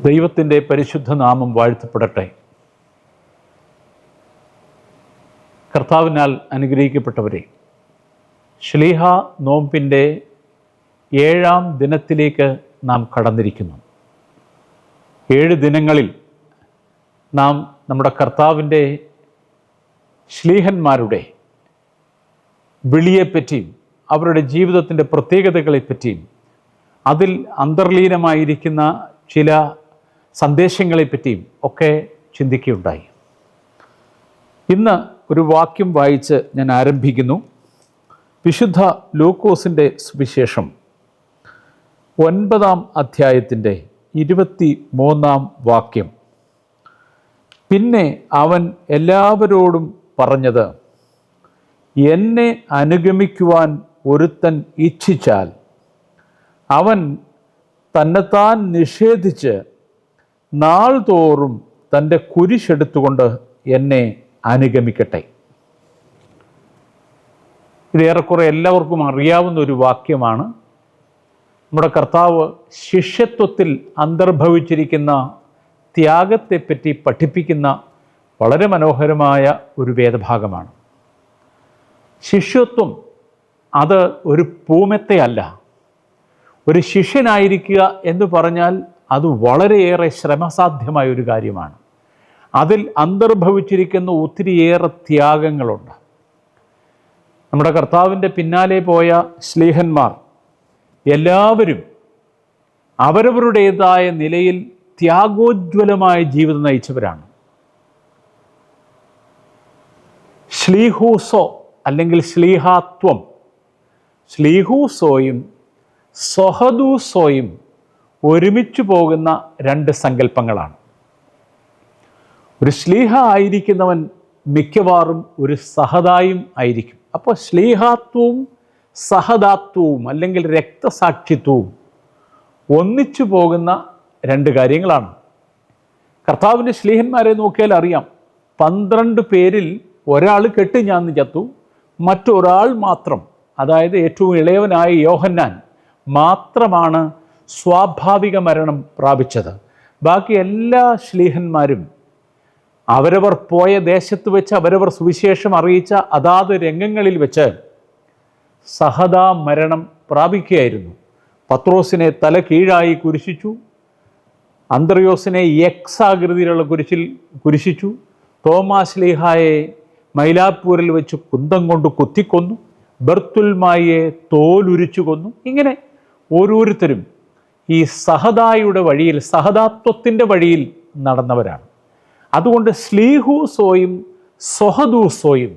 ദൈവത്തിൻ്റെ പരിശുദ്ധ നാമം വാഴ്ത്തപ്പെടട്ടെ. കർത്താവിനാൽ അനുഗ്രഹിക്കപ്പെട്ടവരെ, ശ്ലീഹ നോമ്പിൻ്റെ 7-ാം ദിനത്തിലേക്ക് നാം കടന്നിരിക്കുന്നു. 7 ദിനങ്ങളിൽ നാം നമ്മുടെ കർത്താവിൻ്റെ ശ്ലീഹന്മാരുടെ വിളിയെപ്പറ്റിയും അവരുടെ ജീവിതത്തിൻ്റെ പ്രത്യേകതകളെപ്പറ്റിയും അതിൽ അന്തർലീനമായിരിക്കുന്ന ചില സന്ദേശങ്ങളെപ്പറ്റിയും ഒക്കെ ചിന്തിക്കുകയുണ്ടായി. ഇന്ന് ഒരു വാക്യം വായിച്ച് ഞാൻ ആരംഭിക്കുന്നു. വിശുദ്ധ ലൂക്കോസിൻ്റെ സുവിശേഷം 9-ാം അധ്യായത്തിൻ്റെ 23-ാം വാക്യം. പിന്നെ അവൻ എല്ലാവരോടും പറഞ്ഞത്, എന്നെ അനുഗമിക്കുവാൻ ഒരുത്തൻ ഇച്ഛിച്ചാൽ അവൻ തന്നെത്താൻ നിഷേധിച്ച് നാൾതോറും തൻ്റെ കുരിശെടുത്തുകൊണ്ട് എന്നെ അനുഗമിക്കട്ടെ. ഇതേറെക്കുറെ എല്ലാവർക്കും അറിയാവുന്ന ഒരു വാക്യമാണ്. നമ്മുടെ കർത്താവ് ശിഷ്യത്വത്തിൽ അന്തർഭവിച്ചിരിക്കുന്ന ത്യാഗത്തെപ്പറ്റി പഠിപ്പിക്കുന്ന വളരെ മനോഹരമായ ഒരു വേദഭാഗമാണ്. ശിഷ്യത്വം അത് ഒരു പൂമെത്തയല്ല. ഒരു ശിഷ്യനായിരിക്കുക എന്ന് പറഞ്ഞാൽ അത് വളരെയേറെ ശ്രമസാധ്യമായ ഒരു കാര്യമാണ്. അതിൽ അന്തർഭവിച്ചിരിക്കുന്ന ഒത്തിരിയേറെ ത്യാഗങ്ങളുണ്ട്. നമ്മുടെ കർത്താവിൻ്റെ പിന്നാലെ പോയ ശ്ലീഹന്മാർ എല്ലാവരും അവരവരുടേതായ നിലയിൽ ത്യാഗോജ്വലമായ ജീവിതം നയിച്ചവരാണ്. ശ്ലീഹൂസോ അല്ലെങ്കിൽ ശ്ലീഹാത്വം, ശ്ലീഹൂസോയും സൊഹദൂസോയും ഒരുമിച്ച് പോകുന്ന 2 സങ്കല്പങ്ങളാണ്. ഒരു ശ്ലീഹ ആയിരിക്കുന്നവൻ മിക്കവാറും ഒരു സഹദായും ആയിരിക്കും. അപ്പോൾ ശ്ലീഹാത്വവും സഹദാത്വവും അല്ലെങ്കിൽ രക്തസാക്ഷിത്വവും ഒന്നിച്ചു പോകുന്ന 2 കാര്യങ്ങളാണ്. കർത്താവിൻ്റെ ശ്ലീഹന്മാരെ നോക്കിയാൽ അറിയാം. 12 പേരിൽ ഒരാൾ കെട്ടുഞാന്ന് ചത്തു. മറ്റൊരാൾ മാത്രം, അതായത് ഏറ്റവും ഇളയവനായ യോഹന്നാൻ മാത്രമാണ് സ്വാഭാവിക മരണം പ്രാപിച്ചത്. ബാക്കി എല്ലാ ശ്ലീഹന്മാരും അവരവർ പോയ ദേശത്ത് വെച്ച് അവരവർ സുവിശേഷം അറിയിച്ച അതാത് രംഗങ്ങളിൽ വെച്ച് സഹദാ മരണം പ്രാപിക്കുകയായിരുന്നു. പത്രോസിനെ തല കീഴായി കുരിശിച്ചു. അന്ത്രയോസിനെ ആകൃതിയിലുള്ള കുരിശിച്ചു. തോമാശ്ലീഹായെ മൈലാപ്പൂരിൽ വെച്ച് കുന്തം കൊണ്ട് കുത്തിക്കൊന്നു. ബർത്തുൽമായെ തോലുരിച്ചു കൊന്നു. ഇങ്ങനെ ഓരോരുത്തരും ഈ സഹദായുടെ വഴിയിൽ, സഹദാത്വത്തിൻ്റെ വഴിയിൽ നടന്നവരാണ്. അതുകൊണ്ട് ശ്ലീഹൂസോയും സൊഹദൂസോയും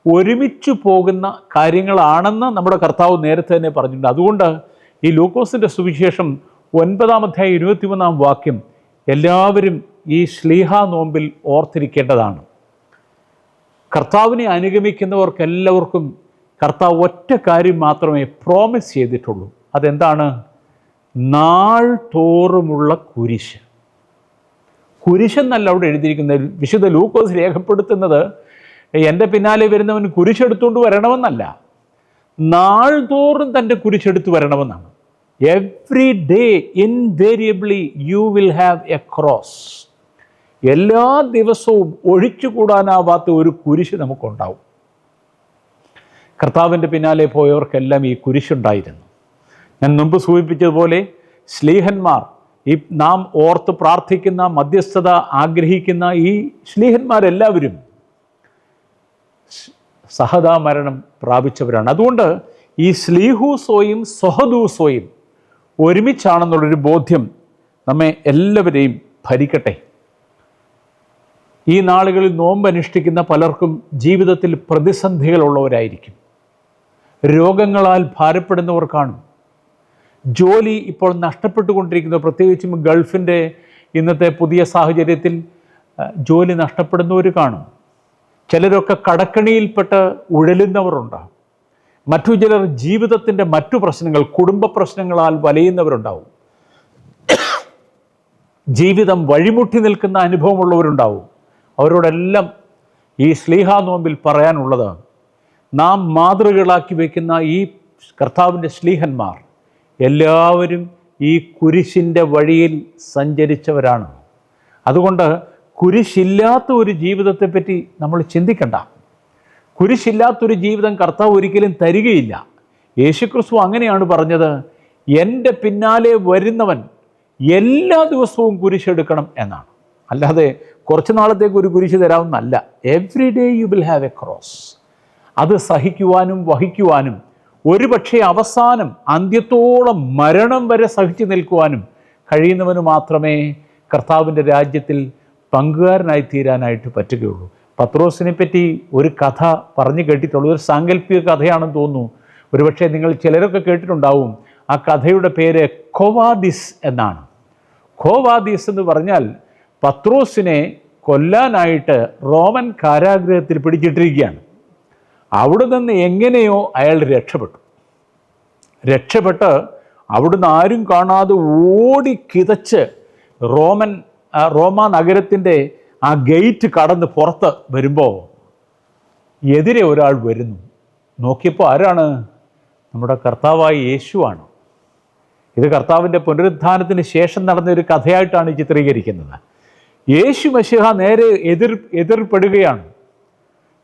ഒരുമിച്ച് പോകുന്ന കാര്യങ്ങളാണെന്ന് നമ്മുടെ കർത്താവ് നേരത്തെ തന്നെ പറഞ്ഞിട്ടുണ്ട്. അതുകൊണ്ട് ഈ ലൂക്കോസിൻ്റെ സുവിശേഷം 9-ാം അധ്യായം 23-ാം വാക്യം എല്ലാവരും ഈ ശ്ലീഹ നോമ്പിൽ ഓർത്തിരിക്കേണ്ടതാണ്. കർത്താവിനെ അനുഗമിക്കുന്നവർക്ക് എല്ലാവർക്കും കർത്താവ് ഒറ്റ കാര്യം മാത്രമേ പ്രോമിസ് ചെയ്തിട്ടുള്ളൂ. അതെന്താണ്? നാൾ തോറുമുള്ള കുരിശ്. കുരിശെന്നല്ല അവിടെ എഴുതിയിരിക്കുന്നത്. വിശുദ്ധ ലൂക്കോസ് രേഖപ്പെടുത്തുന്നത് എൻ്റെ പിന്നാലെ വരുന്നവൻ കുരിശെടുത്തുകൊണ്ട് വരണമെന്നല്ല, നാൾ തോറും തൻ്റെ കുരിശെടുത്ത് വരണമെന്നാണ്. Every day invariably U will have a cross. എല്ലാ ദിവസവും ഒഴിച്ചുകൂടാനാവാത്ത ഒരു കുരിശ് നമുക്കുണ്ടാവും. കർത്താവിൻ്റെ പിന്നാലെ പോയവർക്കെല്ലാം ഈ കുരിശുണ്ടായിരുന്നു. ഞാൻ മുമ്പ് സൂചിപ്പിച്ചതുപോലെ ശ്ലീഹന്മാർ, ഈ നാം ഓർത്ത് പ്രാർത്ഥിക്കുന്ന, മധ്യസ്ഥത ആഗ്രഹിക്കുന്ന ഈ ശ്ലീഹന്മാരെല്ലാവരും സഹദാ മരണം പ്രാപിച്ചവരാണ്. അതുകൊണ്ട് ഈ ശ്ലീഹൂസോയും സൊഹദൂസോയും ഒരുമിച്ചാണെന്നുള്ളൊരു ബോധ്യം നമ്മെ എല്ലാവരെയും ഭരിക്കട്ടെ. ഈ നാളുകളിൽ നോമ്പ് അനുഷ്ഠിക്കുന്ന പലർക്കും ജീവിതത്തിൽ പ്രതിസന്ധികളുള്ളവരായിരിക്കും. രോഗങ്ങളാൽ ഭാരപ്പെടുന്നവർ കാണും. ജോലി ഇപ്പോൾ നഷ്ടപ്പെട്ടുകൊണ്ടിരിക്കുന്നത്, പ്രത്യേകിച്ചും ഗൾഫിൻ്റെ ഇന്നത്തെ പുതിയ സാഹചര്യത്തിൽ ജോലി നഷ്ടപ്പെടുന്നവർ കാണും. ചിലരൊക്കെ കടക്കണിയിൽപ്പെട്ട് ഉഴലുന്നവരുണ്ടാകും. മറ്റു ചിലർ ജീവിതത്തിൻ്റെ മറ്റു പ്രശ്നങ്ങൾ, കുടുംബ പ്രശ്നങ്ങളാൽ വലയുന്നവരുണ്ടാവും. ജീവിതം വഴിമുട്ടി നിൽക്കുന്ന അനുഭവമുള്ളവരുണ്ടാവും. അവരോടെല്ലാം ഈ ശ്ലീഹ നോമ്പിൽ പറയാനുള്ളത്, നാം മാതൃകളാക്കി വയ്ക്കുന്ന ഈ കർത്താവിൻ്റെ ശ്ലീഹന്മാർ എല്ലാവരും ഈ കുരിശിൻ്റെ വഴിയിൽ സഞ്ചരിച്ചവരാണ്. അതുകൊണ്ട് കുരിശില്ലാത്ത ഒരു ജീവിതത്തെപ്പറ്റി നമ്മൾ ചിന്തിക്കണ്ട. കുരിശില്ലാത്തൊരു ജീവിതം കർത്താവ് ഒരിക്കലും തരികയില്ല. യേശുക്രിസ്തു അങ്ങനെയാണ് പറഞ്ഞത്, എൻ്റെ പിന്നാലെ വരുന്നവൻ എല്ലാ ദിവസവും കുരിശെടുക്കണം എന്നാണ്. അല്ലാതെ കുറച്ച് നാളത്തേക്ക് ഒരു കുരിശ് തരാമെന്നല്ല. Every day you will have a cross. അത് സഹിക്കുവാനും വഹിക്കുവാനും ഒരുപക്ഷെ അവസാനം അന്ത്യത്തോളം മരണം വരെ സഹിച്ചു നിൽക്കുവാനും കഴിയുന്നവന് മാത്രമേ കർത്താവിൻ്റെ രാജ്യത്തിൽ പങ്കുകാരനായി തീരാനായിട്ട് പറ്റുകയുള്ളൂ. പത്രോസിനെ പറ്റി ഒരു കഥ പറഞ്ഞു കേട്ടിട്ടുള്ളൂ. ഒരു സാങ്കല്പിക കഥയാണെന്ന് തോന്നുന്നു. ഒരുപക്ഷെ നിങ്ങൾ ചിലരൊക്കെ കേട്ടിട്ടുണ്ടാവും. ആ കഥയുടെ പേര് ഖോവാദിസ് എന്നാണ്. ഖോവാദിസ് എന്ന് പറഞ്ഞാൽ പത്രോസിനെ കൊല്ലാനായിട്ട് റോമൻ കാരാഗൃഹത്തിൽ പിടിച്ചിട്ടിരിക്കുകയാണ്. അവിടെ നിന്ന് എങ്ങനെയോ അയാൾ രക്ഷപ്പെട്ട് അവിടുന്ന് ആരും കാണാതെ ഓടി കിതച്ച് റോമ നഗരത്തിൻ്റെ ആ ഗേറ്റ് കടന്ന് പുറത്ത് വരുമ്പോൾ എതിരെ ഒരാൾ വരുന്നു. നോക്കിയപ്പോൾ ആരാണ്? നമ്മുടെ കർത്താവായ യേശുവാണ്. ഇത് കർത്താവിൻ്റെ പുനരുത്ഥാനത്തിന് ശേഷം നടന്ന ഒരു കഥയായിട്ടാണ് ചിത്രീകരിക്കുന്നത്. യേശു മശിഹ നേരെ എതിർപ്പെടുകയാണ്.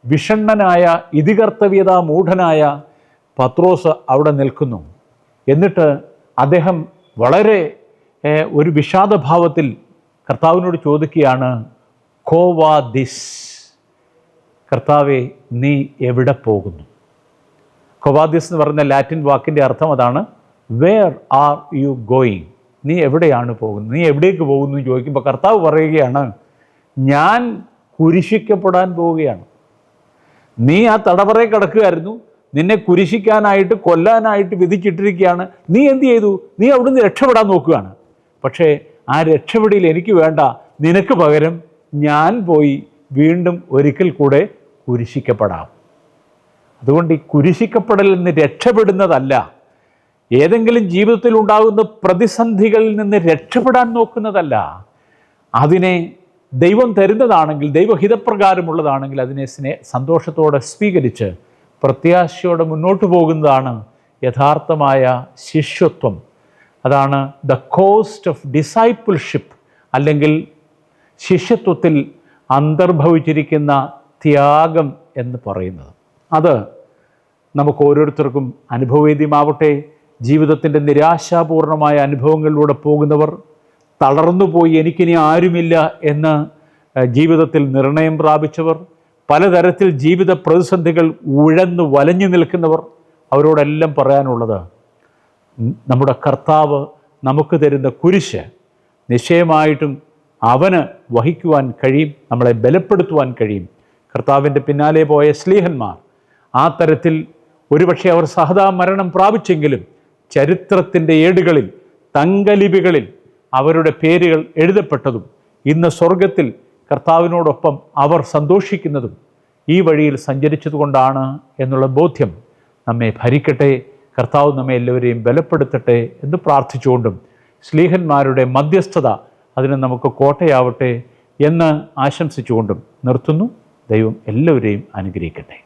വിഷണ്ണനായ ഇതികർത്തവ്യത മൂഢനായ പത്രോസ് അവിടെ നിൽക്കുന്നു. എന്നിട്ട് അദ്ദേഹം വളരെ ഒരു വിഷാദഭാവത്തിൽ കർത്താവിനോട് ചോദിക്കുകയാണ്, ഖോവാദിസ്, കർത്താവെ നീ എവിടെ പോകുന്നു? ഖോവാദിസ് എന്ന് പറയുന്ന ലാറ്റിൻ വാക്കിൻ്റെ അർത്ഥം അതാണ്. Where are you going? നീ എവിടെയാണ് പോകുന്നത്? നീ എവിടേക്ക് പോകുന്നു എന്ന് ചോദിക്കുമ്പോൾ കർത്താവ് പറയുകയാണ്, ഞാൻ കുരിശിക്കപ്പെടാൻ പോവുകയാണ്. നീ ആ തടവറയിൽ കിടക്കുകയായിരുന്നു, നിന്നെ കുരിശിക്കാനായിട്ട് കൊല്ലാനായിട്ട് വിധിച്ചിട്ടിരിക്കുകയാണ്. നീ എന്ത് ചെയ്തു? നീ അവിടുന്ന് രക്ഷപ്പെടാൻ നോക്കുകയാണ്. പക്ഷേ ആ രക്ഷപ്പെടിയിൽ എനിക്ക് വേണ്ട, നിനക്ക് പകരം ഞാൻ പോയി വീണ്ടും ഒരിക്കൽ കൂടെ കുരിശിക്കപ്പെടാം. അതുകൊണ്ട് ഈ കുരിശിക്കപ്പെടലിൽ നിന്ന് രക്ഷപ്പെടുന്നതല്ല, ഏതെങ്കിലും ജീവിതത്തിൽ ഉണ്ടാകുന്ന പ്രതിസന്ധികളിൽ നിന്ന് രക്ഷപ്പെടാൻ നോക്കുന്നതല്ല. അതിനെ ദൈവം തരുന്നതാണെങ്കിൽ, ദൈവഹിതപ്രകാരമുള്ളതാണെങ്കിൽ അതിനെ സന്തോഷത്തോടെ സ്വീകരിച്ച് പ്രത്യാശയോടെ മുന്നോട്ട് പോകുന്നതാണ് യഥാർത്ഥമായ ശിഷ്യത്വം. അതാണ് ദ കോസ്റ്റ് ഓഫ് ഡിസൈപ്പിൾഷിപ്പ്, അല്ലെങ്കിൽ ശിഷ്യത്വത്തിൽ അന്തർഭവിച്ചിരിക്കുന്ന ത്യാഗം എന്ന് പറയുന്നത്. അത് നമുക്ക് ഓരോരുത്തർക്കും അനുഭവവേദ്യമാവട്ടെ. ജീവിതത്തിൻ്റെ നിരാശാപൂർണമായ അനുഭവങ്ങളിലൂടെ പോകുന്നവർ, തളർന്നുപോയി എനിക്കിനി ആരുമില്ല എന്ന് ജീവിതത്തിൽ നിർണയം പ്രാപിച്ചവർ, പലതരത്തിൽ ജീവിത പ്രതിസന്ധികൾ ഉഴന്ന് വലഞ്ഞു നിൽക്കുന്നവർ, അവരോടെല്ലാം പറയാനുള്ളത്, നമ്മുടെ കർത്താവ് നമുക്ക് തരുന്ന കുരിശ് നിശ്ചയമായിട്ടും അവന് വഹിക്കുവാൻ കഴിയും, നമ്മളെ ബലപ്പെടുത്തുവാൻ കഴിയും. കർത്താവിൻ്റെ പിന്നാലെ പോയ ശ്ലീഹന്മാർ ആ തരത്തിൽ ഒരുപക്ഷെ അവർ സഹതാ മരണം പ്രാപിച്ചെങ്കിലും ചരിത്രത്തിൻ്റെ ഏടുകളിൽ, തങ്കലിപികളിൽ അവരുടെ പേരുകൾ എഴുതപ്പെട്ടതും ഇന്ന് സ്വർഗത്തിൽ കർത്താവിനോടൊപ്പം അവർ സന്തോഷിക്കുന്നതും ഈ വഴിയിൽ സഞ്ചരിച്ചതുകൊണ്ടാണ് എന്നുള്ള ബോധ്യം നമ്മെ ഭരിക്കട്ടെ. കർത്താവ് നമ്മെ എല്ലാവരെയും ബലപ്പെടുത്തട്ടെ എന്ന് പ്രാർത്ഥിച്ചുകൊണ്ടും ശ്ലീഹന്മാരുടെ മധ്യസ്ഥത അതിന് നമുക്ക് കോട്ടയാവട്ടെ എന്ന് ആശംസിച്ചുകൊണ്ടും നിർത്തുന്നു. ദൈവം എല്ലാവരെയും അനുഗ്രഹിക്കട്ടെ.